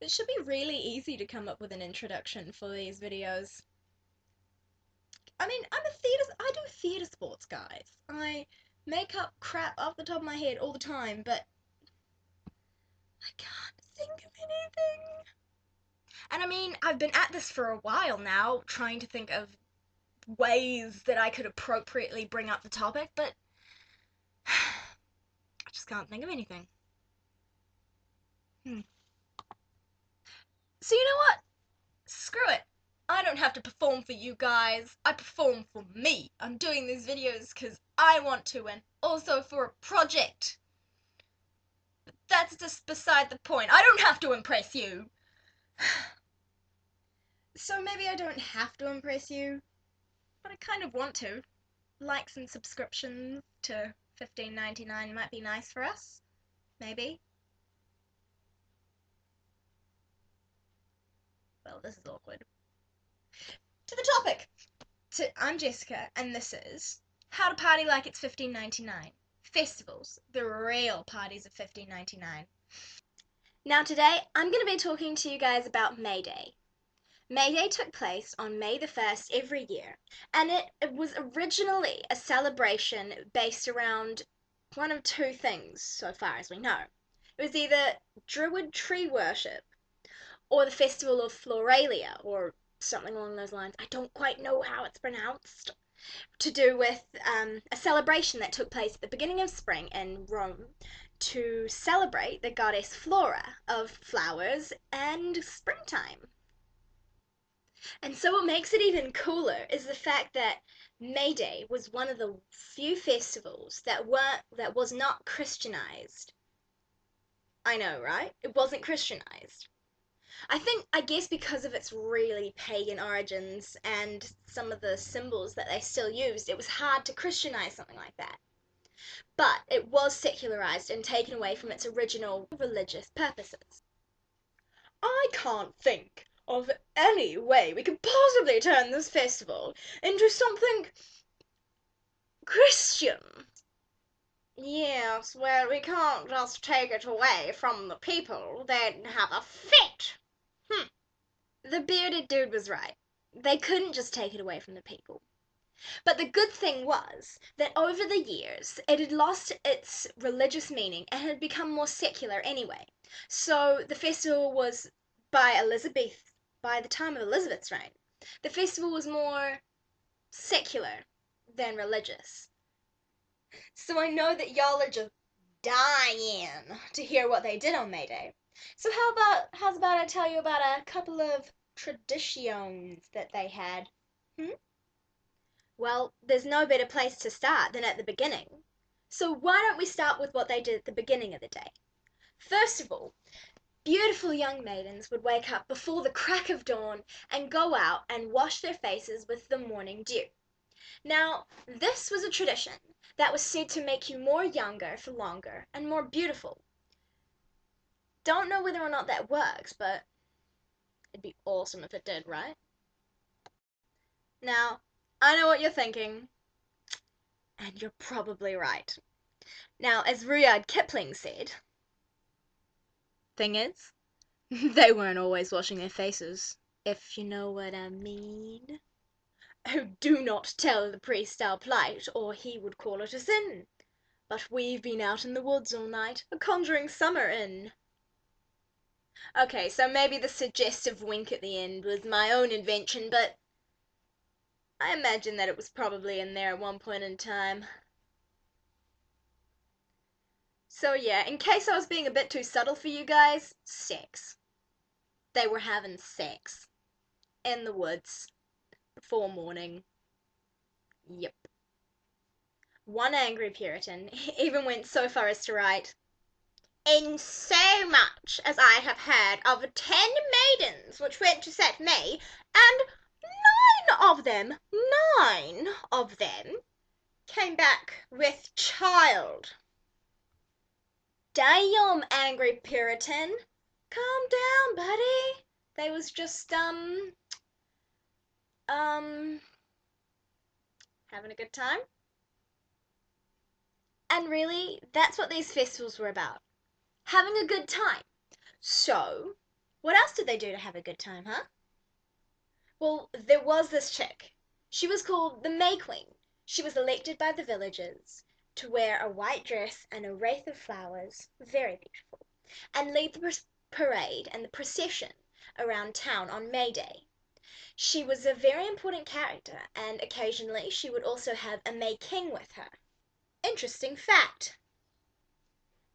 It should be really easy to come up with an introduction for these videos. I mean, I do theatre sports, guys. I make up crap off the top of my head all the time, but I can't think of anything. And I mean, I've been at this for a while now, trying to think of ways that I could appropriately bring up the topic, but I just can't think of anything. So you know what? Screw it. I don't have to perform for you guys. I perform for me. I'm doing these videos because I want to and also for a project. But that's just beside the point. I don't have to impress you. So maybe I don't have to impress you, but I kind of want to. Likes and subscriptions to $15.99 might be nice for us. Maybe. Well, this is awkward. To the topic! I'm Jessica, and this is How to Party Like It's $15.99. Festivals, the real parties of $15.99. Now today, I'm going to be talking to you guys about May Day. May Day took place on May the 1st every year, and it was originally a celebration based around one of two things, so far as we know. It was either Druid tree worship or the Festival of Floralia, or something along those lines. I don't quite know how it's pronounced. To do with a celebration that took place at the beginning of spring in Rome to celebrate the goddess Flora of flowers and springtime. And so what makes it even cooler is the fact that May Day was one of the few festivals that was not Christianized. I know, right? It wasn't Christianized. I guess because of its really pagan origins and some of the symbols that they still used, it was hard to Christianize something like that. But it was secularized and taken away from its original religious purposes. I can't think of any way we could possibly turn this festival into something Christian. Yes, well, we can't just take it away from the people. They'd have a fit. The bearded dude was right. They couldn't just take it away from the people. But the good thing was that over the years it had lost its religious meaning and had become more secular anyway. So the festival was by the time of Elizabeth's reign, the festival was more secular than religious. So I know that y'all are just dying to hear what they did on May Day. So how's about I tell you about a couple of traditions that they had? Hmm? Well, there's no better place to start than at the beginning. So why don't we start with what they did at the beginning of the day? First of all, beautiful young maidens would wake up before the crack of dawn and go out and wash their faces with the morning dew. Now, this was a tradition that was said to make you more younger for longer and more beautiful. Don't know whether or not that works, but it'd be awesome if it did, right? Now, I know what you're thinking, and you're probably right. Now, as Rudyard Kipling said, thing is, they weren't always washing their faces, if you know what I mean. Oh, do not tell the priest our plight, or he would call it a sin. But we've been out in the woods all night, a-conjuring summer in. Okay, so maybe the suggestive wink at the end was my own invention, but I imagine that it was probably in there at one point in time. So yeah, in case I was being a bit too subtle for you guys, sex. They were having sex. In the woods. Before morning. Yep. One angry Puritan even went so far as to write, "In so much as I have heard of 10 maidens which went to set me, and nine of them, came back with child." Damn, angry Puritan. Calm down, buddy. They was just, having a good time. And really, that's what these festivals were about. Having a good time. So, What else did they do to have a good time, huh? Well, there was this chick. She was called the May Queen. She was elected by the villagers to wear a white dress and a wreath of flowers, very beautiful, and lead the parade and the procession around town on May Day. She was a very important character, and occasionally she would also have a May King with her. Interesting fact: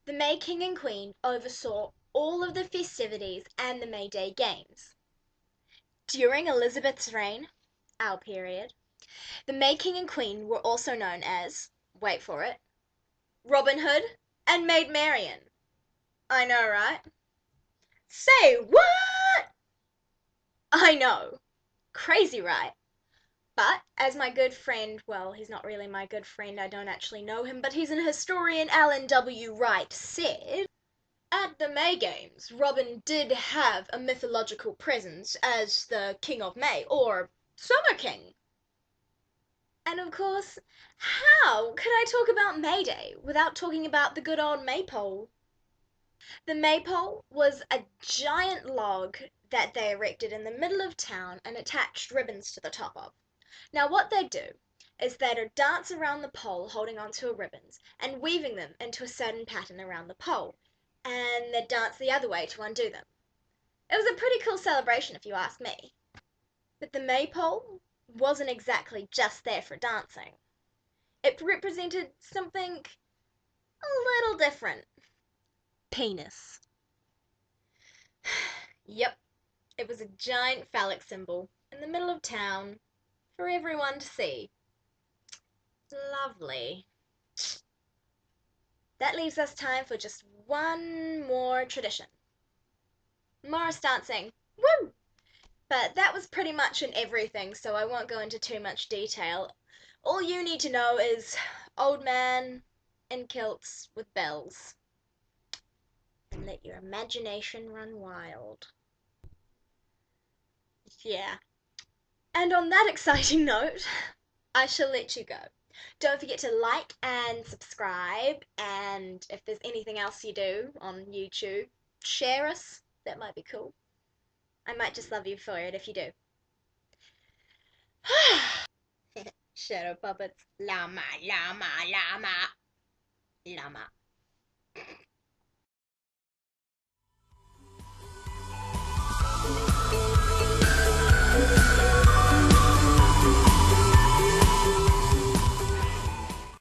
the May King and Queen oversaw all of the festivities and the May Day games. During Elizabeth's reign, our period, the May King and Queen were also known as, wait for it, Robin Hood and Maid Marian. I know, right? Say what? I know. Crazy, right? But as my good friend, well, he's not really my good friend, I don't actually know him, but he's an historian, Alan W. Wright, said, at the May Games, Robin did have a mythological presence as the King of May, or Summer King. And of course, how could I talk about May Day without talking about the good old maypole? The maypole was a giant log that they erected in the middle of town and attached ribbons to the top of. Now, what they'd do is they'd dance around the pole holding onto ribbons and weaving them into a certain pattern around the pole, and they'd dance the other way to undo them. It was a pretty cool celebration, if you ask me. But the maypole wasn't exactly just there for dancing. It represented something a little different. Penis. Yep, it was a giant phallic symbol in the middle of town for everyone to see. Lovely. That leaves us time for just one more tradition. Morris dancing. Woo! But that was pretty much in everything, so I won't go into too much detail. All you need to know is old man in kilts with bells. And let your imagination run wild. Yeah. And on that exciting note, I shall let you go. Don't forget to like and subscribe, and if there's anything else you do on YouTube, share us. That might be cool. I might just love you for it if you do. Shadow puppets. Llama, llama, llama, llama.